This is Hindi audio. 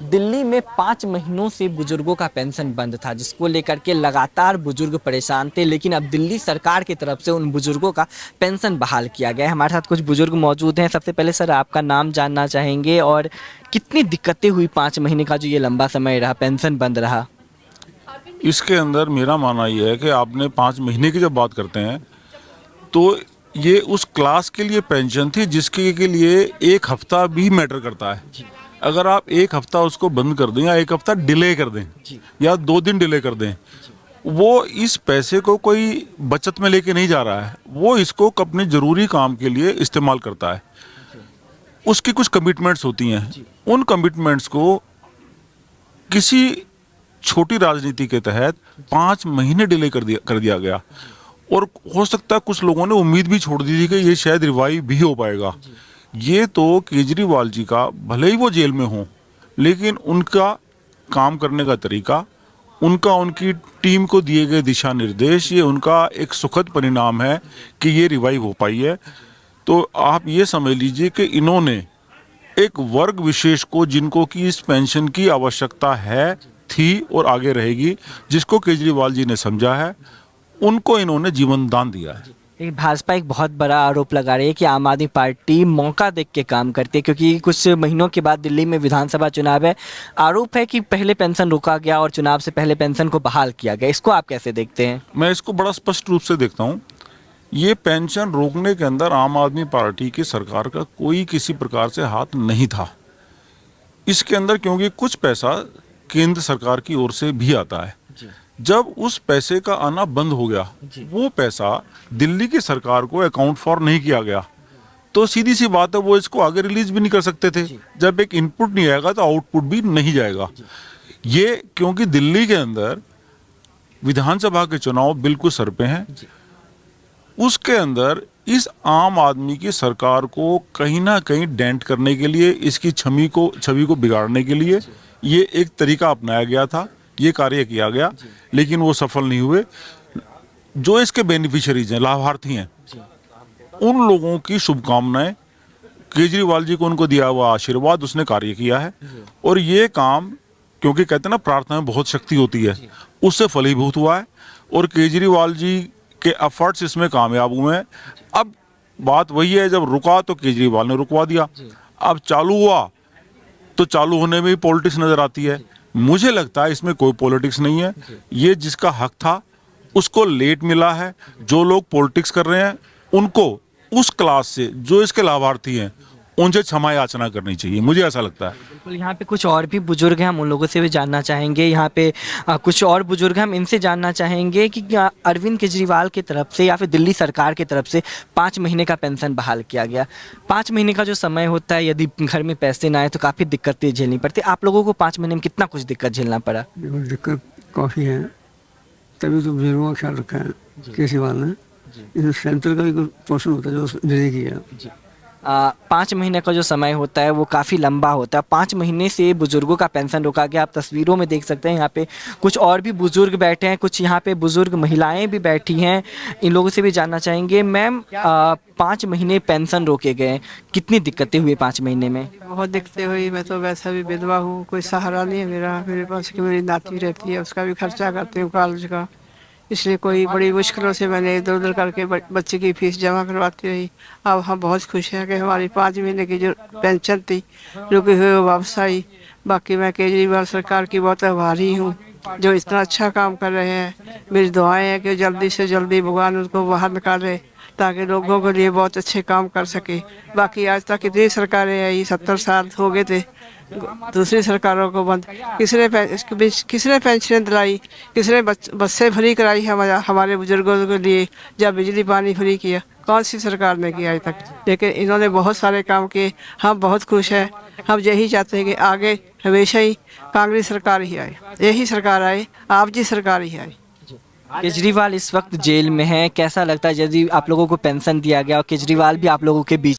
दिल्ली में 5 महीनों से बुजुर्गों का पेंशन बंद था, जिसको लेकर के लगातार बुजुर्ग परेशान थे। लेकिन अब दिल्ली सरकार की तरफ से उन बुजुर्गों का पेंशन बहाल किया गया है। हमारे साथ कुछ बुजुर्ग मौजूद हैं। सबसे पहले सर, आपका नाम जानना चाहेंगे और कितनी दिक्कतें हुई 5 महीने का जो ये लंबा समय रहा, पेंशन बंद रहा? इसके अंदर मेरा मानना ये है कि आपने 5 महीने की जब बात करते हैं तो ये उस क्लास के लिए पेंशन थी जिसके के लिए एक हफ्ता भी मैटर करता है। अगर आप एक हफ्ता उसको बंद कर दें या एक हफ्ता डिले कर दें या 2 दिन डिले कर दें, वो इस पैसे को कोई बचत में लेके नहीं जा रहा है, वो इसको अपने ज़रूरी काम के लिए इस्तेमाल करता है। उसकी कुछ कमिटमेंट्स होती हैं, उन कमिटमेंट्स को किसी छोटी राजनीति के तहत 5 महीने डिले कर दिया गया। और हो सकता है कुछ लोगों ने उम्मीद भी छोड़ दी थी कि ये शायद रिवाइव भी हो पाएगा। ये तो केजरीवाल जी का, भले ही वो जेल में हों, लेकिन उनका काम करने का तरीका, उनकी टीम को दिए गए दिशा निर्देश, ये उनका एक सुखद परिणाम है कि ये रिवाइव हो पाई है। तो आप ये समझ लीजिए कि इन्होंने एक वर्ग विशेष को, जिनको कि इस पेंशन की आवश्यकता है, थी और आगे रहेगी, जिसको केजरीवाल जी ने समझा है, उनको इन्होंने जीवन दान दिया है। भाजपा एक बहुत बड़ा आरोप लगा रही है कि आम आदमी पार्टी मौका देख के काम करती है, क्योंकि कुछ महीनों के बाद दिल्ली में विधानसभा चुनाव है। आरोप है कि पहले पेंशन रोका गया और चुनाव से पहले पेंशन को बहाल किया गया। इसको आप कैसे देखते हैं? मैं इसको बड़ा स्पष्ट रूप से देखता हूँ। ये पेंशन रोकने के अंदर आम आदमी पार्टी की सरकार का कोई किसी प्रकार से हाथ नहीं था इसके अंदर, क्योंकि कुछ पैसा केंद्र सरकार की ओर से भी आता है। जब उस पैसे का आना बंद हो गया, वो पैसा दिल्ली की सरकार को अकाउंट फॉर नहीं किया गया, तो सीधी सी बात है वो इसको आगे रिलीज भी नहीं कर सकते थे। जब एक इनपुट नहीं आएगा तो आउटपुट भी नहीं जाएगा। ये क्योंकि दिल्ली के अंदर विधानसभा के चुनाव बिल्कुल सर पे हैं, उसके अंदर इस आम आदमी की सरकार को कहीं ना कहीं डेंट करने के लिए, इसकी छवि को बिगाड़ने के लिए ये एक तरीका अपनाया गया था, ये कार्य किया गया, लेकिन वो सफल नहीं हुए। जो इसके बेनिफिशियरीज हैं, लाभार्थी हैं, उन लोगों की शुभकामनाएं, केजरीवाल जी को उनको दिया हुआ आशीर्वाद, उसने कार्य किया है। और ये काम, क्योंकि कहते हैं ना प्रार्थना में बहुत शक्ति होती है, उससे फलीभूत हुआ है और केजरीवाल जी के एफर्ट्स इसमें कामयाब हुए हैं। अब बात वही है, जब रुका तो केजरीवाल ने रुकवा दिया, अब चालू हुआ तो चालू होने में भी पॉलिटिक्स नजर आती है। मुझे लगता है इसमें कोई पॉलिटिक्स नहीं है। ये जिसका हक था उसको लेट मिला है। जो लोग पॉलिटिक्स कर रहे हैं उनको, उस क्लास से जो इसके लाभार्थी हैं, उनसे क्षमा याचना करनी चाहिए, मुझे ऐसा लगता है। बिल्कुल, यहाँ पे कुछ और भी बुजुर्ग हैं, हम उन लोगों से भी जानना चाहेंगे। यहाँ पे कुछ और बुजुर्ग हैं, हम इनसे जानना चाहेंगे कि क्या अरविंद केजरीवाल की तरफ से या फिर दिल्ली सरकार की तरफ से 5 महीने का पेंशन बहाल किया गया। 5 महीने का जो समय होता है, यदि घर में पैसे ना आए तो काफ़ी दिक्कतें झेलनी पड़ती। आप लोगों को 5 महीने में कितना कुछ दिक्कत झेलना पड़ा? दिक्कत काफ़ी है, तभी तो बुजुर्गों का ख्याल रखा है केजरीवाल ने। इसमें सेंट्रल का भी कुछ पोर्शन होता है जो देने की है। 5 महीने का जो समय होता है वो काफ़ी लंबा होता है। 5 महीने से बुजुर्गों का पेंशन रोका गया। आप तस्वीरों में देख सकते हैं, यहाँ पे कुछ और भी बुजुर्ग बैठे हैं, कुछ यहाँ पे बुजुर्ग महिलाएं भी बैठी हैं। इन लोगों से भी जानना चाहेंगे। मैम, 5 महीने पेंशन रोके गए, कितनी दिक्कतें हुई 5 महीने में? बहुत दिक्कतें हुई। मैं तो वैसा भी विधवा हूँ, कोई सहारा नहीं है मेरे पास कि मेरी नाती रहती है, उसका भी खर्चा करती हूँ कॉलेज का। इसलिए कोई बड़ी मुश्किलों से मैंने इधर उधर करके बच्चे की फीस जमा करवाती रही। अब हम बहुत खुश हैं कि हमारी 5 महीने की जो पेंशन थी रुकी हुई वो वापस आई। बाकी मैं केजरीवाल सरकार की बहुत आभारी हूँ जो इतना अच्छा काम कर रहे हैं। मेरी दुआएं हैं कि जल्दी से जल्दी भगवान उनको बाहर निकाले ताकि लोगों के लिए बहुत अच्छे काम कर सके। बाकी आज तक कितनी सरकारें आई, 70 साल हो गए थे दूसरी सरकारों को बंद, किसने पेंशन दिलाई, किसने बसें फ्री कराई हमारे बुजुर्गों के लिए, जब बिजली पानी फ्री किया, कौन सी सरकार ने किया आज तक। लेकिन इन्होंने बहुत सारे काम किए। हम बहुत खुश हैं। हम यही चाहते हैं कि आगे हमेशा ही कांग्रेस सरकार ही आए, यही सरकार आए, आप जी सरकार ही आए। केजरीवाल इस वक्त जेल में है, कैसा लगता है यदि आप लोगों को पेंशन दिया गया और केजरीवाल भी आप लोगों के बीच